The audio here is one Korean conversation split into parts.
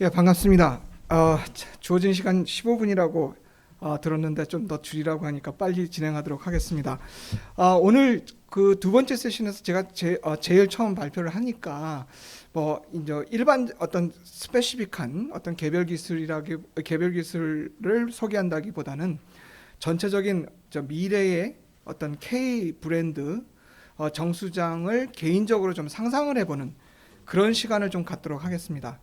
예, 반갑습니다. 주어진 시간 15분이라고 들었는데 좀 더 줄이라고 하니까 빨리 진행하도록 하겠습니다. 오늘 그 두 번째 세션에서 제가 제일 처음 발표를 하니까 뭐 이제 일반 어떤 스페시픽한 어떤 개별 기술을 소개한다기보다는 전체적인 미래의 어떤 K 브랜드 정수장을 개인적으로 좀 상상을 해보는 그런 시간을 좀 갖도록 하겠습니다.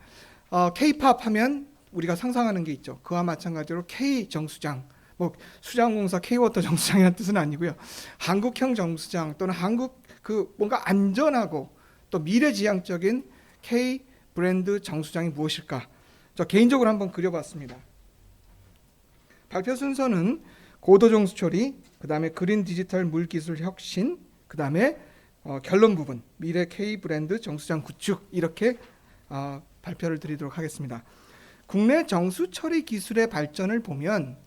K-팝 하면 우리가 상상하는 게 있죠. 그와 마찬가지로 K 정수장, 뭐 수자원공사 K-워터 정수장이라는 뜻은 아니고요. 한국형 정수장 또는 한국 그 뭔가 안전하고 또 미래지향적인 K 브랜드 정수장이 무엇일까? 저 개인적으로 한번 그려봤습니다. 발표 순서는 고도 정수 처리, 그 다음에 그린 디지털 물 기술 혁신, 그 다음에 결론 부분 미래 K 브랜드 정수장 구축 이렇게 발표를 드리도록 하겠습니다. 국내 정수 처리 기술의 발전을 보면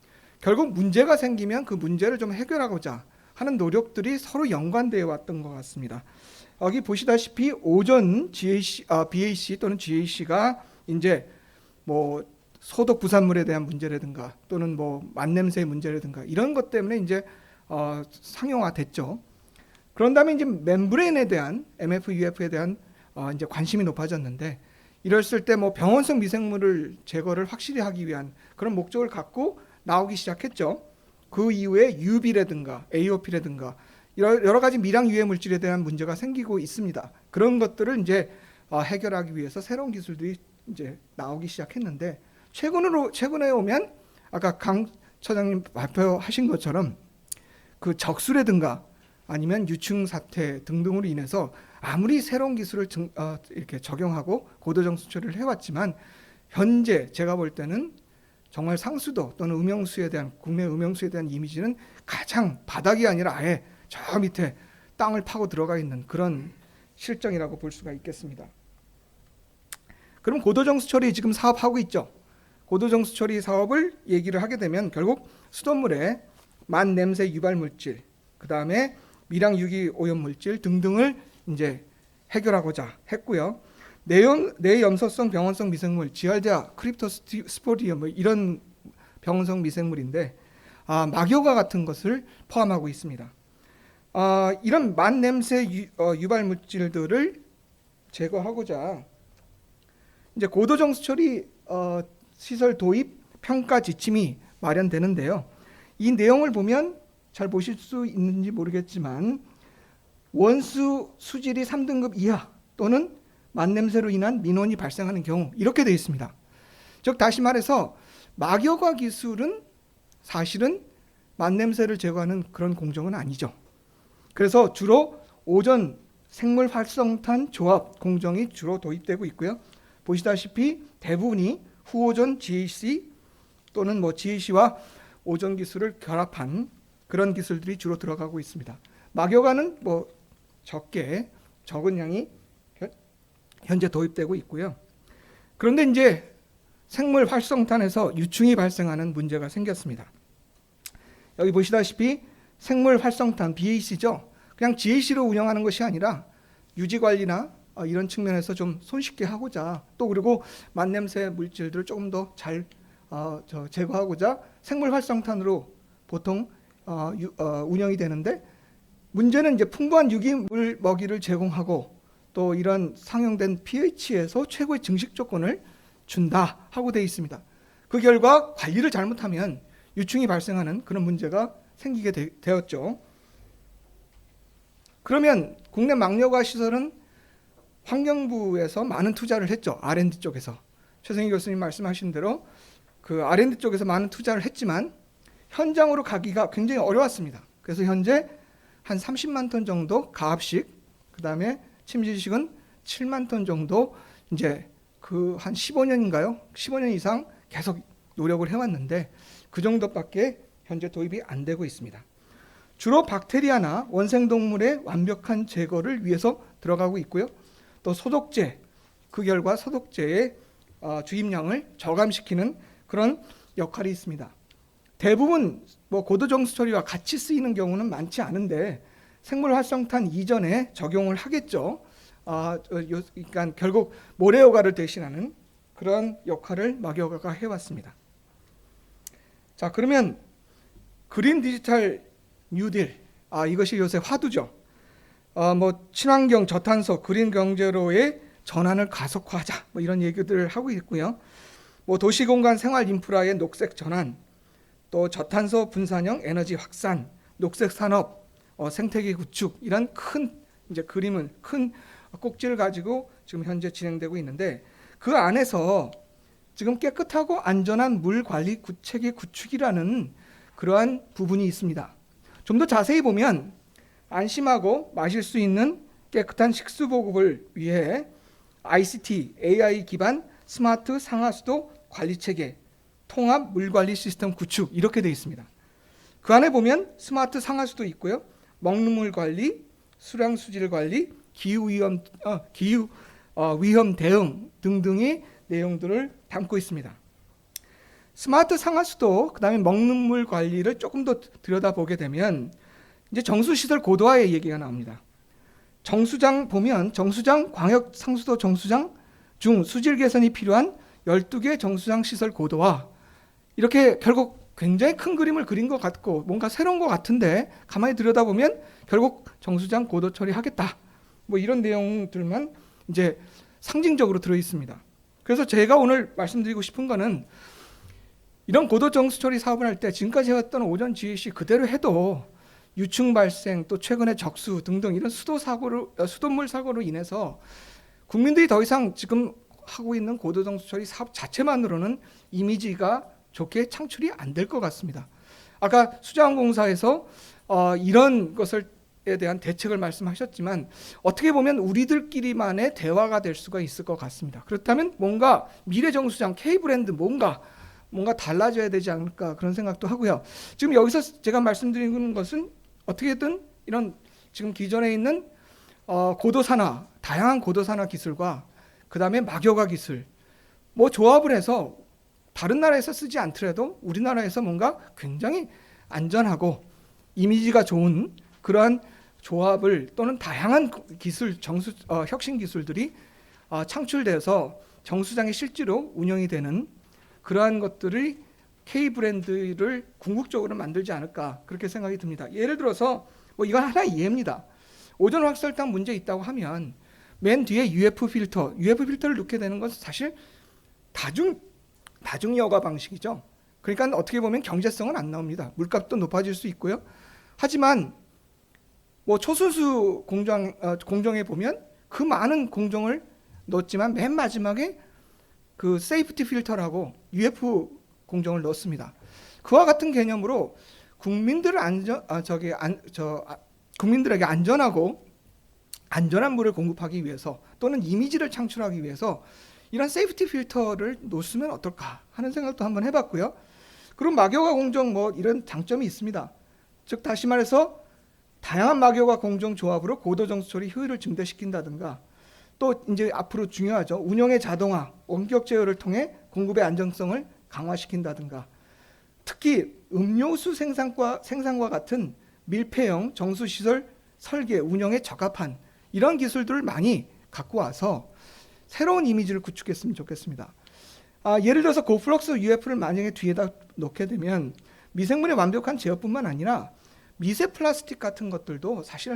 결국 문제가 생기면 그 문제를 좀 해결하고자 하는 노력들이 서로 연관되어 왔던 것 같습니다. 여기 보시다시피 오존 BAC 또는 GAC가 이제 뭐 소독 부산물에 대한 문제라든가 또는 뭐 만냄새의 문제라든가 이런 것 때문에 이제 상용화됐죠. 그런 다음에 이제 멤브레인에 대한 MF/UF에 대한 이제 관심이 높아졌는데 이랬을 때 뭐 병원성 미생물을 제거를 확실히 하기 위한 그런 목적을 갖고 나오기 시작했죠. 그 이후에 UV라든가 AOP라든가 여러 가지 미량 유해 물질에 대한 문제가 생기고 있습니다. 그런 것들을 이제 해결하기 위해서 새로운 기술들이 이제 나오기 시작했는데 최근에 오면 아까 강 처장님 발표하신 것처럼 그 적수라든가 아니면 유충 사태 등등으로 인해서 아무리 새로운 기술을 이렇게 적용하고 고도정수 처리를 해왔지만 현재 제가 볼 때는 정말 상수도 또는 음용수에 대한 국내 음용수에 대한 이미지는 가장 바닥이 아니라 아예 저 밑에 땅을 파고 들어가 있는 그런 실정이라고 볼 수가 있겠습니다. 그럼 고도정수 처리 지금 사업하고 있죠. 고도정수 처리 사업을 얘기를 하게 되면 결국 수돗물에 만냄새 유발 물질, 그 다음에 미량 유기 오염 물질 등등을 이제 해결하고자 했고요. 내염소성 병원성 미생물, 지알디아, 크립토스포리움 뭐 이런 병원성 미생물인데 막효가 같은 것을 포함하고 있습니다. 이런 만냄새 유발 물질들을 제거하고자 이제 고도정수 처리 시설 도입 평가 지침이 마련되는데요. 이 내용을 보면 잘 보실 수 있는지 모르겠지만 원수 수질이 3등급 이하 또는 만냄새로 인한 민원이 발생하는 경우 이렇게 되어 있습니다. 즉 다시 말해서 막여과 기술은 사실은 만냄새를 제거하는 그런 공정은 아니죠. 그래서 주로 오존 생물 활성탄 조합 공정이 주로 도입되고 있고요. 보시다시피 대부분이 후오존 GAC 또는 뭐 GAC와 오존 기술을 결합한 그런 기술들이 주로 들어가고 있습니다. 막여가는 뭐 적은 양이 현재 도입되고 있고요. 그런데 이제 생물 활성탄에서 유충이 발생하는 문제가 생겼습니다. 여기 보시다시피 생물 활성탄 BAC죠. 그냥 GAC로 운영하는 것이 아니라 유지 관리나 이런 측면에서 좀 손쉽게 하고자 또 그리고 만냄새 물질들을 조금 더 잘 제거하고자 생물 활성탄으로 보통 운영이 되는데 문제는 이제 풍부한 유기물 먹이를 제공하고 또 이런 상용된 pH에서 최고의 증식 조건을 준다 하고 되어 있습니다. 그 결과 관리를 잘못하면 유충이 발생하는 그런 문제가 생기게 되었죠. 그러면 국내 막여과 시설은 환경부에서 많은 투자를 했죠. R&D 쪽에서. 최승희 교수님 말씀하신 대로 그 R&D 쪽에서 많은 투자를 했지만 현장으로 가기가 굉장히 어려웠습니다. 그래서 현재 한 30만 톤 정도 가압식, 그 다음에 침지식은 7만 톤 정도 이제 그 한 15년인가요? 15년 이상 계속 노력을 해왔는데 그 정도밖에 현재 도입이 안 되고 있습니다. 주로 박테리아나 원생동물의 완벽한 제거를 위해서 들어가고 있고요. 또 소독제, 그 결과 소독제의 주입량을 저감시키는 그런 역할이 있습니다. 대부분 뭐 고도정수 처리와 같이 쓰이는 경우는 많지 않은데 생물 활성탄 이전에 적용을 하겠죠. 그러니까 결국 모래효과를 대신하는 그런 역할을 마교가가 해왔습니다. 자, 그러면 그린 디지털 뉴딜, 이것이 요새 화두죠. 뭐 친환경, 저탄소, 그린 경제로의 전환을 가속화하자, 뭐 이런 얘기들을 하고 있고요. 뭐 도시공간 생활 인프라의 녹색 전환, 또 저탄소 분산형 에너지 확산, 녹색 산업, 생태계 구축, 이런 큰 이제 그림을, 큰 꼭지를 가지고 지금 현재 진행되고 있는데, 그 안에서 지금 깨끗하고 안전한 물 관리 체계 구축이라는 그러한 부분이 있습니다. 좀 더 자세히 보면 안심하고 마실 수 있는 깨끗한 식수 보급을 위해 ICT, AI 기반 스마트 상하수도 관리 체계, 통합 물 관리 시스템 구축, 이렇게 되어 있습니다. 그 안에 보면 스마트 상하수도 있고요. 먹는 물 관리, 수량 수질 관리, 기후 위험 대응 등등의 내용들을 담고 있습니다. 스마트 상하수도, 그다음에 먹는 물 관리를 조금 더 들여다보게 되면 이제 정수시설 고도화의 얘기가 나옵니다. 정수장 보면 정수장, 광역 상수도 정수장 중 수질 개선이 필요한 12개 정수장 시설 고도화, 이렇게 결국 굉장히 큰 그림을 그린 것 같고 뭔가 새로운 것 같은데, 가만히 들여다보면 결국 정수장 고도 처리하겠다, 뭐 이런 내용들만 이제 상징적으로 들어 있습니다. 그래서 제가 오늘 말씀드리고 싶은 거는, 이런 고도 정수 처리 사업을 할 때 지금까지 해왔던 오전 GAC 그대로 해도 유충 발생, 또 최근에 적수 등등 이런 수돗물 사고로 인해서 국민들이 더 이상 지금 하고 있는 고도 정수 처리 사업 자체만으로는 이미지가 좋게 창출이 안 될 것 같습니다. 아까 수자원공사에서 이런 것에 대한 대책을 말씀하셨지만, 어떻게 보면 우리들끼리만의 대화가 될 수가 있을 것 같습니다. 그렇다면 뭔가 미래 정수장 K브랜드 뭔가 달라져야 되지 않을까, 그런 생각도 하고요. 지금 여기서 제가 말씀드리는 것은 어떻게든 이런 지금 기존에 있는 고도산화, 다양한 고도산화 기술과 그 다음에 막여가 기술, 뭐 조합을 해서 다른 나라에서 쓰지 않더라도 우리나라에서 뭔가 굉장히 안전하고 이미지가 좋은 그러한 조합을, 또는 다양한 기술, 혁신 기술들이 창출돼서 정수장이 실제로 운영이 되는 그러한 것들이 K브랜드를 궁극적으로 만들지 않을까, 그렇게 생각이 듭니다. 예를 들어서 뭐 이건 하나의 예입니다. 오존 확설탕 문제 있다고 하면 맨 뒤에 UF 필터를 넣게 되는 것은 사실 다중 여과 방식이죠. 그러니까 어떻게 보면 경제성은 안 나옵니다. 물값도 높아질 수 있고요. 하지만 뭐 초순수 공정에 보면 그 많은 공정을 넣었지만 맨 마지막에 그 세이프티 필터라고 UF 공정을 넣습니다. 그와 같은 개념으로 국민들에게 안전하고 안전한 물을 공급하기 위해서, 또는 이미지를 창출하기 위해서 이런 세이프티 필터를 놓으면 어떨까 하는 생각도 한번 해봤고요. 그리고 막여가 공정 뭐 이런 장점이 있습니다. 즉 다시 말해서 다양한 막여가 공정 조합으로 고도 정수 처리 효율을 증대시킨다든가, 또 이제 앞으로 중요하죠. 운영의 자동화, 원격 제어를 통해 공급의 안정성을 강화시킨다든가, 특히 음료수 생산과 같은 밀폐형 정수시설 설계, 운영에 적합한 이런 기술들을 많이 갖고 와서 새로운 이미지를 구축했으면 좋겠습니다. 예를 들어서 고플럭스 UF를 만약에 뒤에다 놓게 되면 미생물의 완벽한 제어뿐만 아니라 미세 플라스틱 같은 것들도 사실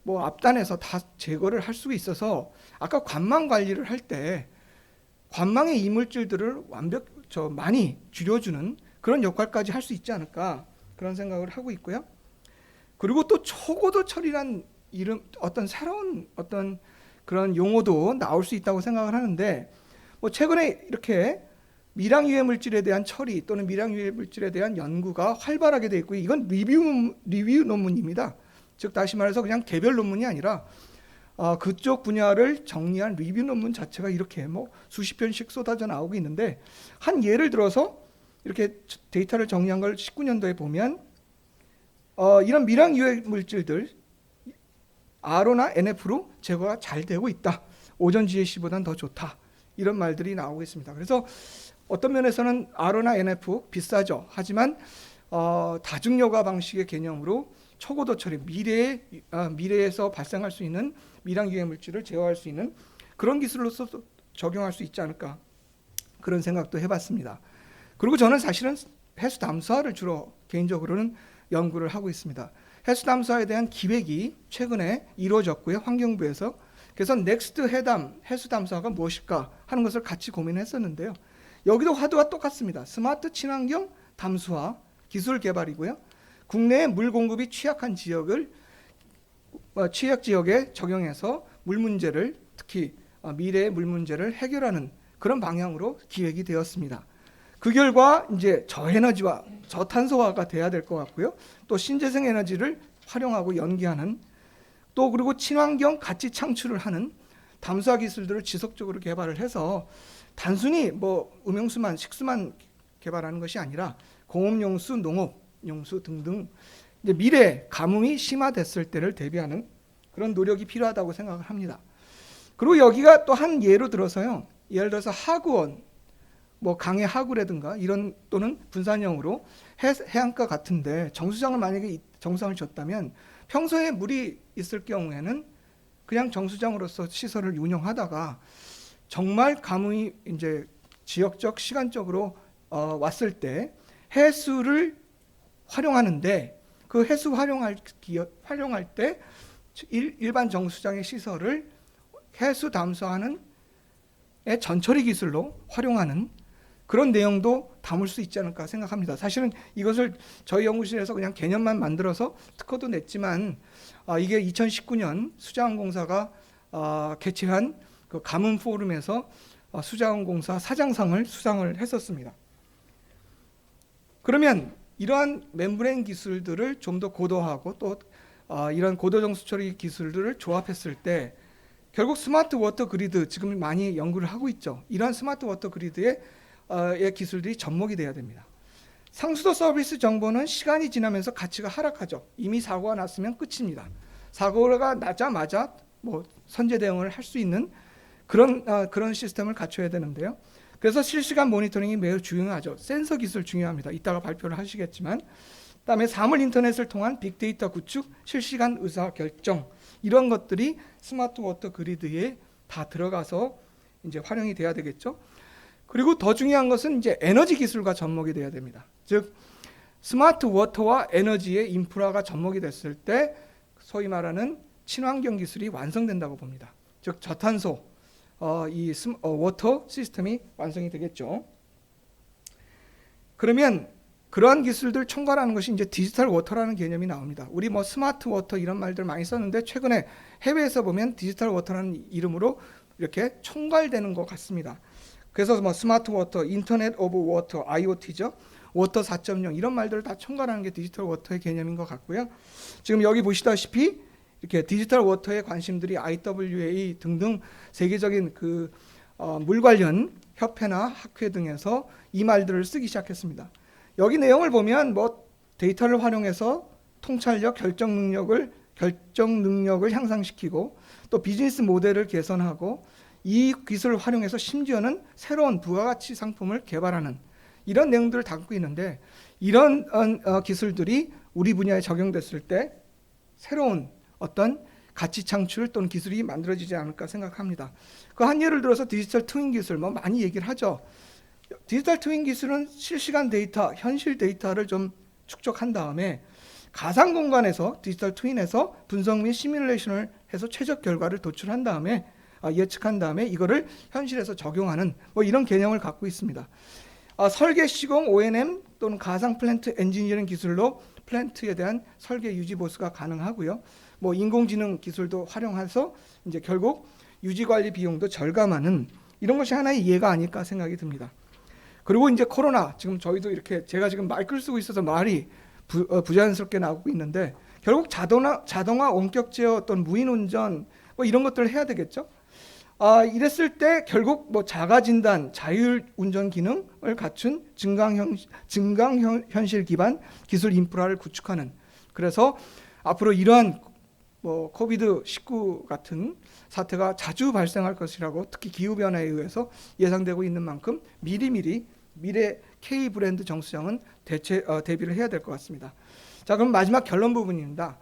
뭐 앞단에서 다 제거를 할 수 있어서, 아까 관망 관리를 할 때 관망의 이물질들을 많이 줄여주는 그런 역할까지 할 수 있지 않을까, 그런 생각을 하고 있고요. 그리고 또 초고도 처리란 어떤 새로운 그런 용어도 나올 수 있다고 생각을 하는데, 뭐 최근에 이렇게 미량 유해 물질에 대한 처리 또는 미량 유해 물질에 대한 연구가 활발하게 되어 있고, 이건 리뷰 논문입니다. 즉 다시 말해서 그냥 개별 논문이 아니라 그쪽 분야를 정리한 리뷰 논문 자체가 이렇게 뭐 수십 편씩 쏟아져 나오고 있는데, 한 예를 들어서 이렇게 데이터를 정리한 걸 19년도에 보면 이런 미량 유해 물질들 RO나 NF로 제거가 잘 되고 있다. 오전 GAC보다는 더 좋다. 이런 말들이 나오고 있습니다. 그래서 어떤 면에서는 RO나 NF 비싸죠. 하지만 다중여과 방식의 개념으로 초고도 처리, 미래에서 발생할 수 있는 미량 유해 물질을 제어할 수 있는 그런 기술로서 적용할 수 있지 않을까, 그런 생각도 해봤습니다. 그리고 저는 사실은 해수 담수화를 주로 개인적으로는 연구를 하고 있습니다. 해수 담수화에 대한 기획이 최근에 이루어졌고요, 환경부에서. 그래서 넥스트 해담 해수 담수화가 무엇일까 하는 것을 같이 고민했었는데요. 여기도 화두가 똑같습니다. 스마트 친환경 담수화 기술 개발이고요. 국내의 물 공급이 취약한 지역을 취약 지역에 적용해서 물 문제를, 특히 미래의 물 문제를 해결하는 그런 방향으로 기획이 되었습니다. 그 결과 이제 저에너지와 저탄소화가 돼야 될 것 같고요. 또 신재생 에너지를 활용하고 연계하는, 또 그리고 친환경 가치 창출을 하는 담수화 기술들을 지속적으로 개발을 해서 단순히 뭐 음용수만, 식수만 개발하는 것이 아니라 공업용수, 농업용수 등등 이제 미래 가뭄이 심화됐을 때를 대비하는 그런 노력이 필요하다고 생각을 합니다. 그리고 여기가 또 한 예로 들어서요. 예를 들어서 하구원, 뭐 강의 하구라든가 이런, 또는 분산형으로 해안가 같은데 정수장을 만약에 정수장을 줬다면 평소에 물이 있을 경우에는 그냥 정수장으로서 시설을 운영하다가 정말 가뭄이 이제 지역적 시간적으로 왔을 때 해수를 활용하는데, 그 해수 활용할 때 일반 정수장의 시설을 해수 담수하는 전처리 기술로 활용하는 그런 내용도 담을 수 있지 않을까 생각합니다. 사실은 이것을 저희 연구실에서 그냥 개념만 만들어서 특허도 냈지만 이게 2019년 수자원공사가 개최한 그 가뭄 포럼에서 수자원공사 사장상을 수상을 했었습니다. 그러면 이러한 멤브레인 기술들을 좀 더 고도화하고 또 이런 고도정수 처리 기술들을 조합했을 때 결국 스마트 워터 그리드, 지금 많이 연구를 하고 있죠. 이러한 스마트 워터 그리드의 기술들이 접목이 돼야 됩니다. 상수도 서비스 정보는 시간이 지나면서 가치가 하락하죠. 이미 사고가 났으면 끝입니다. 사고가 나자마자 뭐 선제 대응을 할 수 있는 그런 시스템을 갖춰야 되는데요. 그래서 실시간 모니터링이 매우 중요하죠. 센서 기술 중요합니다. 이따가 발표를 하시겠지만, 그다음에 사물 인터넷을 통한 빅데이터 구축, 실시간 의사 결정, 이런 것들이 스마트 워터 그리드에 다 들어가서 이제 활용이 돼야 되겠죠. 그리고 더 중요한 것은 이제 에너지 기술과 접목이 돼야 됩니다. 즉 스마트 워터와 에너지의 인프라가 접목이 됐을 때 소위 말하는 친환경 기술이 완성된다고 봅니다. 즉 저탄소 워터 시스템이 완성이 되겠죠. 그러면 그러한 기술들 총괄하는 것이 이제 디지털 워터라는 개념이 나옵니다. 우리 뭐 스마트 워터 이런 말들 많이 썼는데 최근에 해외에서 보면 디지털 워터라는 이름으로 이렇게 총괄되는 것 같습니다. 그래서 뭐 스마트 워터, 인터넷 오브 워터, IoT죠. 워터 4.0 이런 말들을 다 총괄하는 게 디지털 워터의 개념인 것 같고요. 지금 여기 보시다시피 이렇게 디지털 워터에 관심들이 IWA 등등 세계적인 물 관련 협회나 학회 등에서 이 말들을 쓰기 시작했습니다. 여기 내용을 보면 뭐 데이터를 활용해서 통찰력, 결정 능력을 향상시키고 또 비즈니스 모델을 개선하고 이 기술을 활용해서 심지어는 새로운 부가가치 상품을 개발하는 이런 내용들을 담고 있는데, 이런 기술들이 우리 분야에 적용됐을 때 새로운 어떤 가치 창출 또는 기술이 만들어지지 않을까 생각합니다. 그 한 예를 들어서 디지털 트윈 기술 뭐 많이 얘기를 하죠. 디지털 트윈 기술은 실시간 데이터, 현실 데이터를 좀 축적한 다음에 가상 공간에서 디지털 트윈에서 분석 및 시뮬레이션을 해서 최적 결과를 도출한 다음에 예측한 다음에 이거를 현실에서 적용하는 뭐 이런 개념을 갖고 있습니다. 설계 시공 O&M 또는 가상 플랜트 엔지니어링 기술로 플랜트에 대한 설계 유지 보수가 가능하고요. 뭐 인공지능 기술도 활용해서 이제 결국 유지 관리 비용도 절감하는 이런 것이 하나의 예가 아닐까 생각이 듭니다. 그리고 이제 코로나, 지금 저희도 이렇게 제가 지금 마이크를 쓰고 있어서 말이 부자연스럽게 나오고 있는데 결국 자동화 원격 제어 어떤 무인 운전 뭐 이런 것들을 해야 되겠죠. 이랬을 때 결국 뭐 자가 진단, 자율 운전 기능을 갖춘 증강현실 기반 기술 인프라를 구축하는, 그래서 앞으로 이러한 뭐 코비드-19 같은 사태가 자주 발생할 것이라고, 특히 기후 변화에 의해서 예상되고 있는 만큼 미리미리 미래 K 브랜드 정수장은 대비를 해야 될 것 같습니다. 자, 그럼 마지막 결론 부분입니다.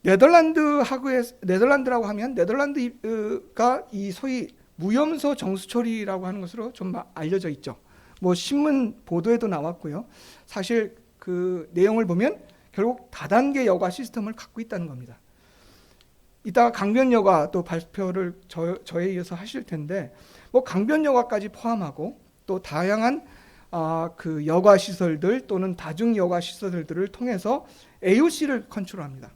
네덜란드라고 하면 네덜란드가 이 소위 무염소 정수 처리라고 하는 것으로 좀 알려져 있죠. 뭐 신문 보도에도 나왔고요. 사실 그 내용을 보면 결국 다단계 여과 시스템을 갖고 있다는 겁니다. 이따가 강변 여과 또 발표를 저에 이어서 하실 텐데, 뭐 강변 여과까지 포함하고 또 다양한 그 여과 시설들 또는 다중 여과 시설들을 통해서 AOC를 컨트롤합니다.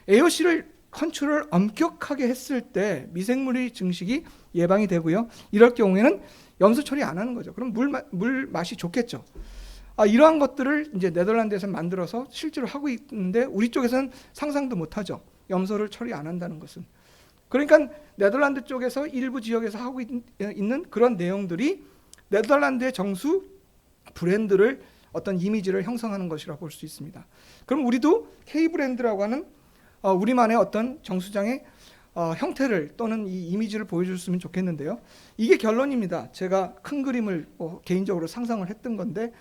AOC를 컨트롤을 엄격하게 했을 때 미생물의 증식이 예방이 되고요. 이럴 경우에는 염소 처리 안 하는 거죠. 그럼 물 맛이 좋겠죠. 이러한 것들을 이제 네덜란드에서 만들어서 실제로 하고 있는데 우리 쪽에서는 상상도 못하죠. 염소를 처리 안 한다는 것은. 그러니까 네덜란드 쪽에서 일부 지역에서 하고 있는 그런 내용들이 네덜란드의 정수 브랜드를 어떤 이미지를 형성하는 것이라고 볼 수 있습니다. 그럼 우리도 K 브랜드라고 하는 우리만의 어떤 정수장의 형태를 또는 이 이미지를 보여줬으면 좋겠는데요. 이게 결론입니다. 제가 큰 그림을 개인적으로 상상을 했던 건데,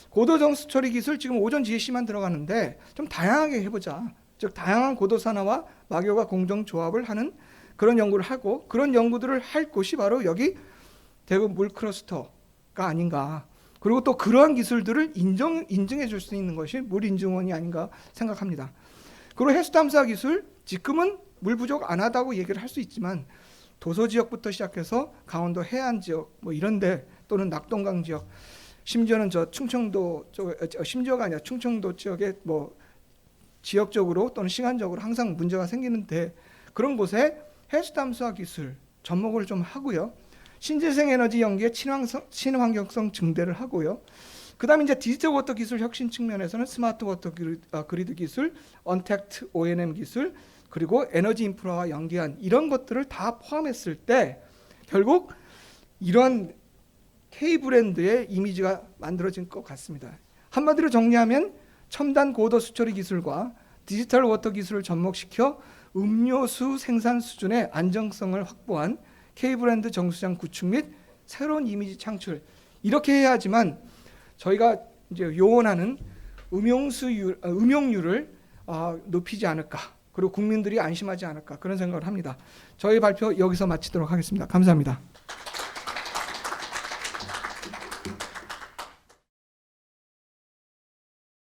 고도 정수 처리 기술 지금 오존 GAC만 들어가는데 좀 다양하게 해보자. 즉 다양한 고도산화와 막요가 공정 조합을 하는 그런 연구를 하고, 그런 연구들을 할 곳이 바로 여기 대구 물 클러스터가 아닌가. 그리고 또 그러한 기술들을 인증해 줄 수 있는 것이 물인증원이 아닌가 생각합니다. 그리고 해수 탐사 기술, 지금은 물 부족 안 하다고 얘기를 할 수 있지만 도서 지역부터 시작해서 강원도 해안 지역 뭐 이런데 또는 낙동강 지역, 심지어는 저 충청도 쪽, 심지어가 아니라 충청도 지역에 뭐 지역적으로 또는 시간적으로 항상 문제가 생기는데, 그런 곳에 해수 탐사 기술 접목을 좀 하고요. 신재생 에너지 연기의 친환경성 증대를 하고요. 그다음에 이제 디지털 워터 기술 혁신 측면에서는 스마트 워터 그리드 기술, 언택트 O&M 기술, 그리고 에너지 인프라와 연계한 이런 것들을 다 포함했을 때 결국 이런 K 브랜드의 이미지가 만들어진 것 같습니다. 한마디로 정리하면 첨단 고도 수처리 기술과 디지털 워터 기술을 접목시켜 음료수 생산 수준의 안정성을 확보한 K 브랜드 정수장 구축 및 새로운 이미지 창출, 이렇게 해야지만 저희가 이제 요원하는 음용률을 높이지 않을까, 그리고 국민들이 안심하지 않을까, 그런 생각을 합니다. 저희 발표 여기서 마치도록 하겠습니다. 감사합니다.